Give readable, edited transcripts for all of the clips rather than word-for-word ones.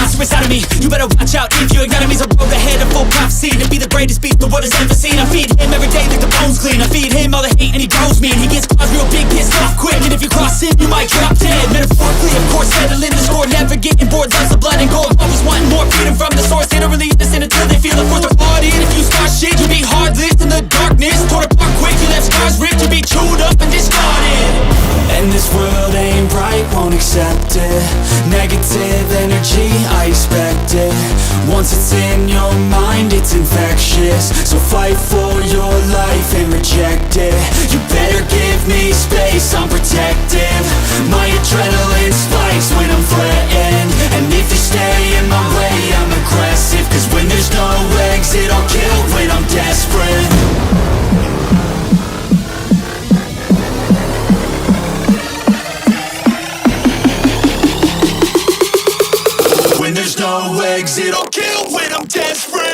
monster inside of me. You better watch out if your enemy's a road ahead of full prophecy to be the greatest beast the world has ever seen. I feed him every day like the bones clean. I feed him all the hate and he grows me, and he gets claws real big, pissed off quick. And if you cross him, you might drop dead. Metaphorically, of course, settling the score, never getting bored. Loves the blood and gold, always wanting more. Freedom from the source, they don't really listen until they feel it. Force the blood in. If you start shit, you be heartless in the darkness. Torn apart quick, you left scars ripped. You be chewed up and discarded. And this world ain't right, won't accept it. Negative energy, I expect it. Once it's in your mind, it's infectious. So fight for your life and reject it. You better give me space, I'm protective. My adrenaline spikes when I'm threatened. And if you stay in my way, I'm aggressive. Cause when there's no exit, I'll kill when I'm desperate. When there's no exit, I'll kill when I'm desperate.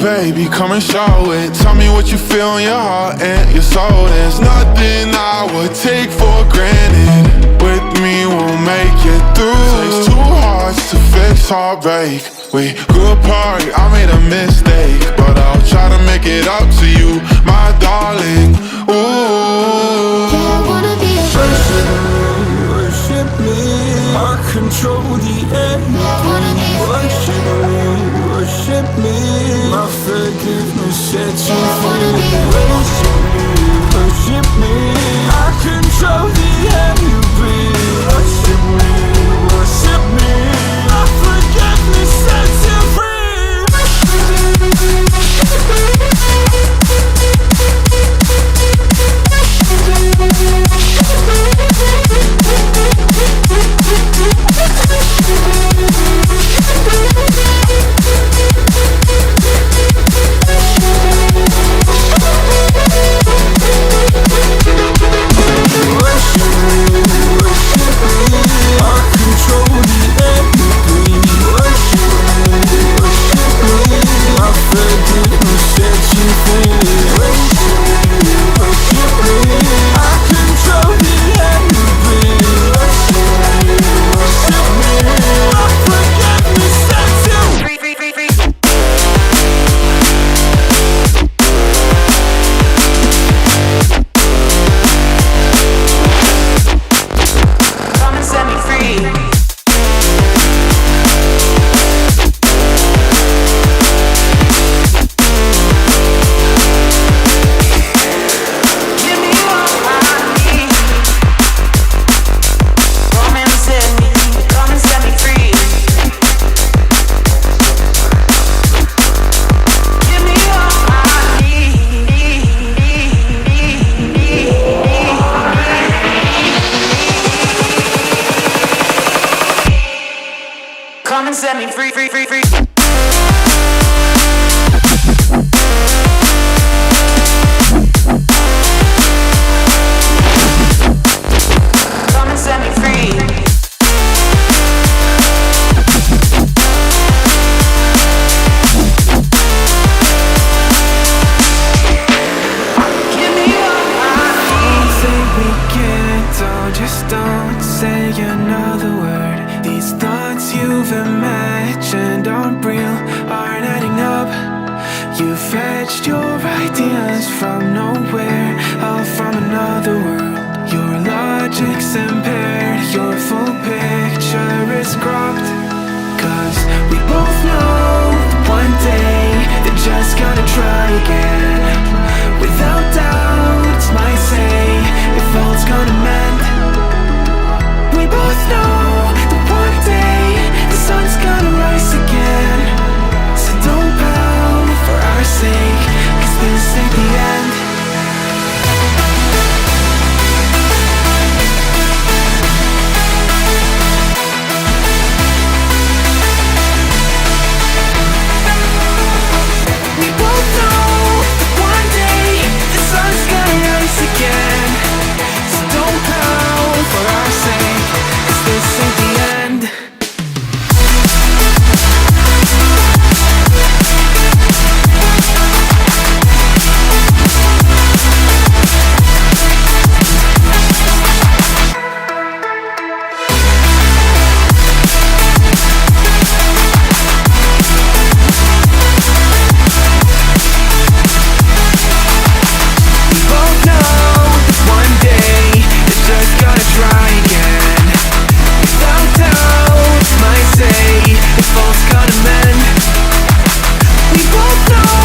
baby, come and show it. Tell me what you feel in your heart and your soul. There's nothing I would take for granted. With me, we'll make it through. Takes two hearts to fix heartbreak. We grew apart, I made a mistake, but I'll try to make it up to you, my darling. Ooh, yeah, I wanna be a worship me, I control the air. Worship me, my forgiveness sets you free. Worship me, I control the air you breathe. Worship me, my forgiveness Come and set me free, free, free, free. Come and set me free. Just don't say another word. These thoughts you've imagined aren't real, aren't adding up. You fetched your ideas from nowhere, all from another world. Your logic's impaired, your full picture is cropped. Cause we both know that one day they're just gonna try again. Without doubt, it's my say, if all's gonna mend. We both know that one day the sun's gonna rise again. So don't pout for our sake, cause this ain't the end. We both know that one day the sun's gonna rise again. So don't pout for our sake, cause this ain't the end. We both know that one day they're just gonna try again. Without doubt, my say, if all's gonna mend. We both know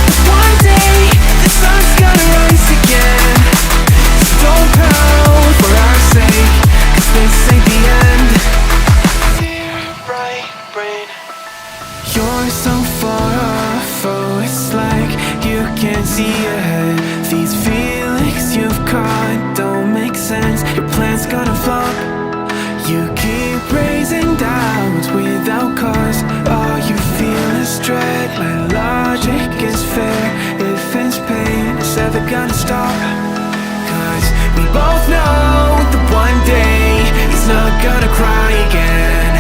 that one day the sun's gonna rise again. So don't pout for our sake, cause this ain't the end. Dear right brain, you're so far off, oh it's like you can't see ahead. These feelings you've caught don't make sense, your plan's gonna flop. You keep raising doubts without cause, all you feel is dread. My logic is fair, if it's pain, it's ever gonna stop. Cause we both know that one day he's not gonna cry again.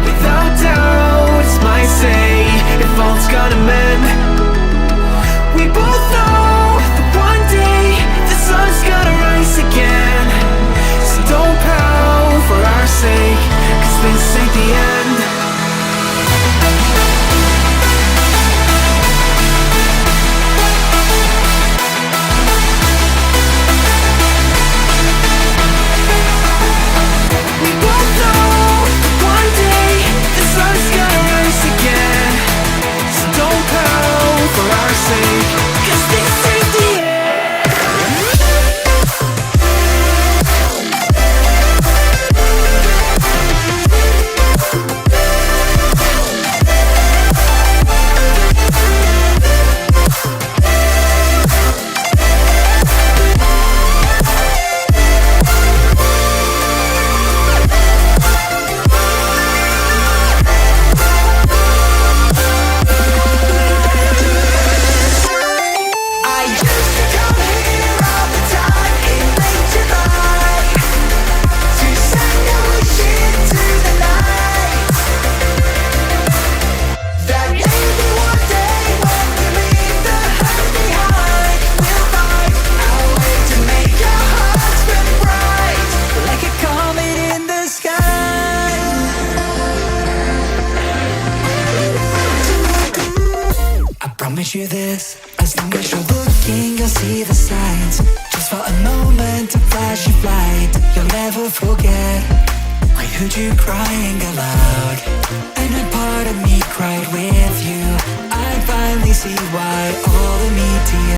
Without doubt, it's my say, if all's gonna mend. We both know that one day the sun's gonna rise again. So don't pout for our sake, cause this ain't the end. We both know that one day the sun's gonna rise again. So don't pout for our sake, cause this ain't the end. I used to come here all the time in late July to send a wish into the night that maybe one day when we leave the hurt behind, we'll find a way to make our hearts burn bright like a comet in the sky. I promise you this, as long as you're looking, you'll see the signs. Just for a moment, a flash of light, you'll never forget. I heard you crying aloud, and a part of me cried with you. I finally see why all the media